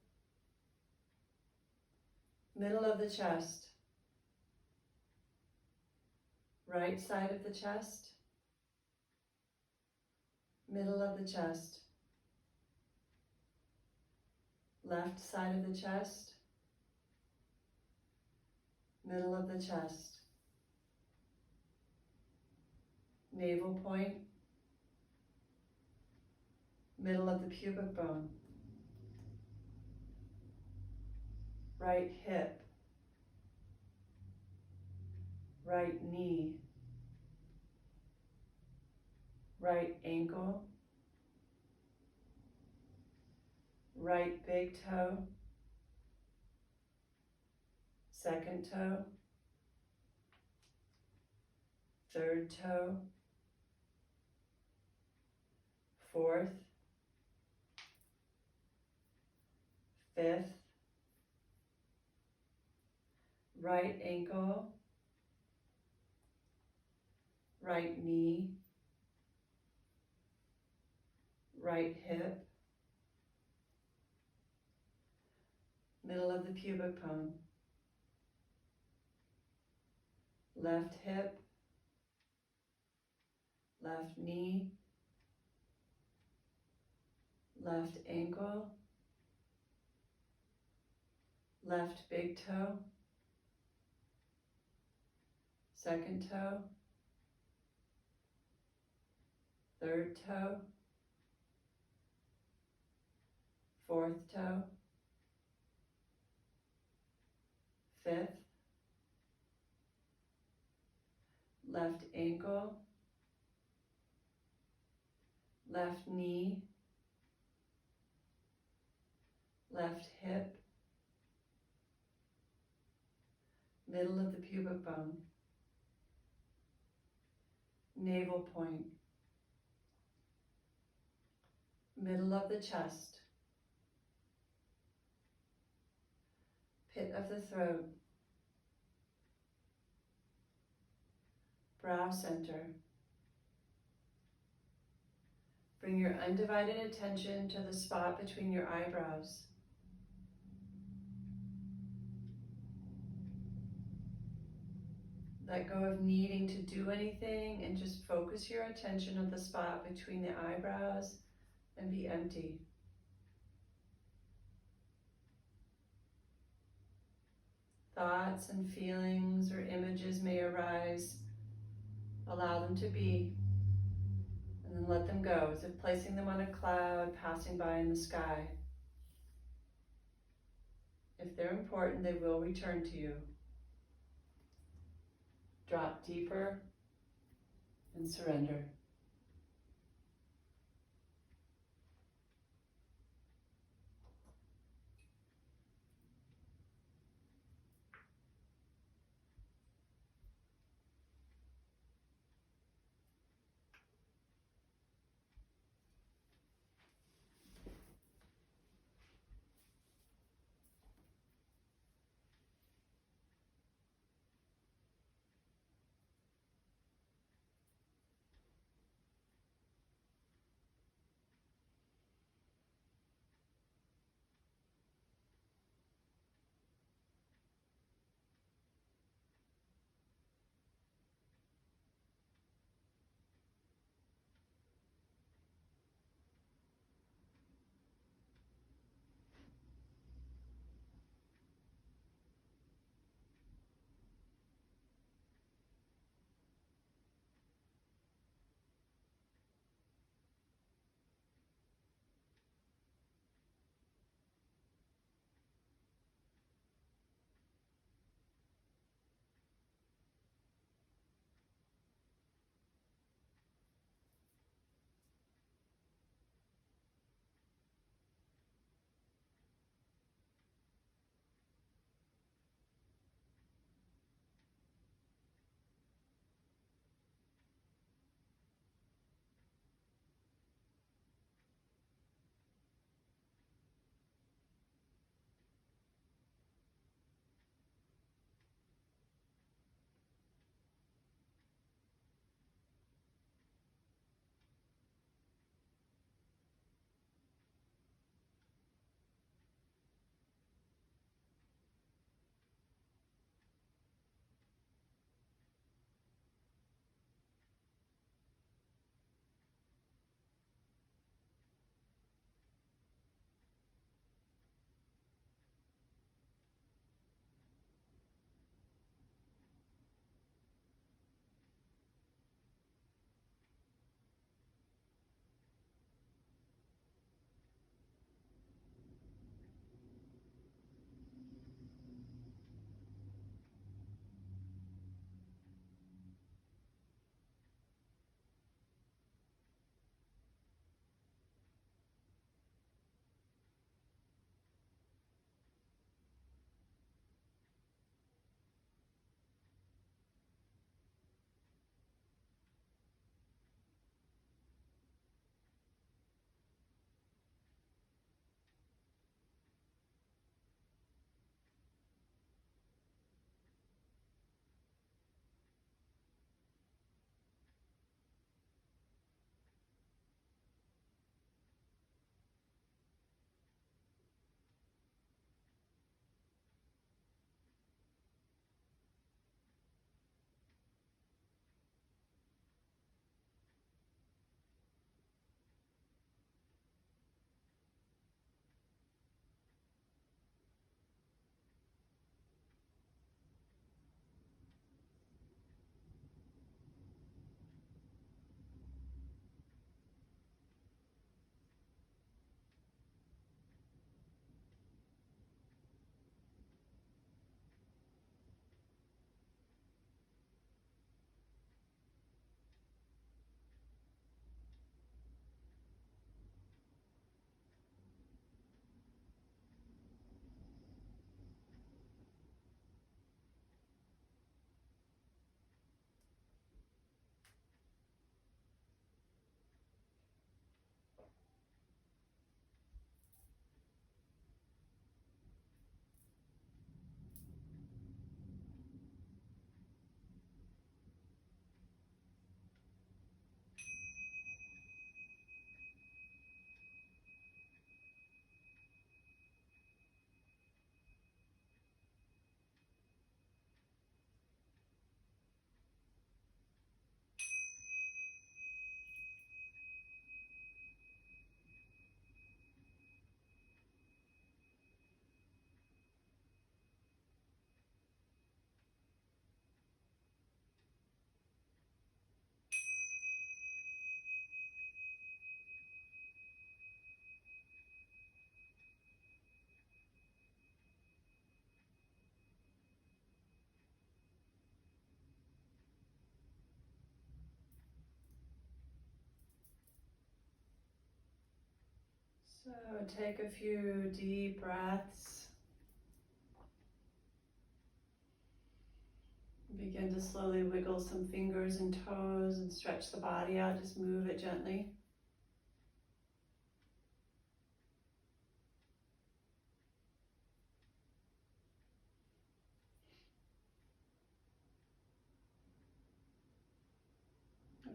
middle of the chest, right side of the chest, middle of the chest, left side of the chest, middle of the chest, navel point, middle of the pubic bone, right hip, right knee, right ankle, right big toe, second toe, third toe, fourth, fifth, right ankle, right knee, right hip, middle of the pubic bone, left hip, left knee, left ankle, left big toe, second toe, third toe, fourth toe, fifth, left ankle, left knee, left hip, middle of the pubic bone, navel point, middle of the chest, pit of the throat, brow center. Bring your undivided attention to the spot between your eyebrows. Let go of needing to do anything and just focus your attention on the spot between the eyebrows and be empty. Thoughts and feelings or images may arise. Allow them to be, and then let them go, as if placing them on a cloud passing by in the sky. If they're important, they will return to you. Drop deeper and surrender. So take a few deep breaths. Begin to slowly wiggle some fingers and toes and stretch the body out. Just move it gently.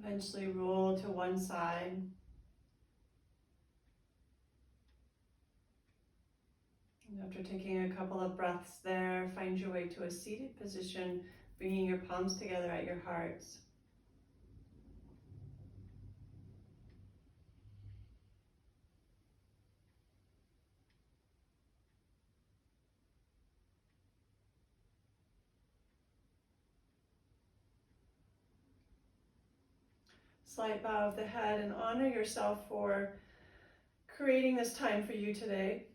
Eventually roll to one side. And after taking a couple of breaths there, find your way to a seated position, bringing your palms together at your hearts. Slight bow of the head, and honor yourself for creating this time for you today,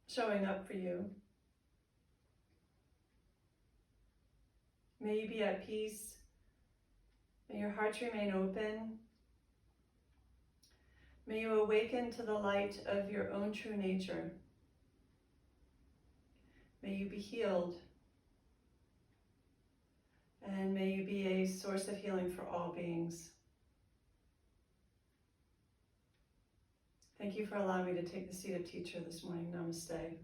showing up for you. May you be at peace. May your hearts remain open. May you awaken to the light of your own true nature. May you be healed. And may you be a source of healing for all beings. Thank you for allowing me to take the seat of teacher this morning. Namaste.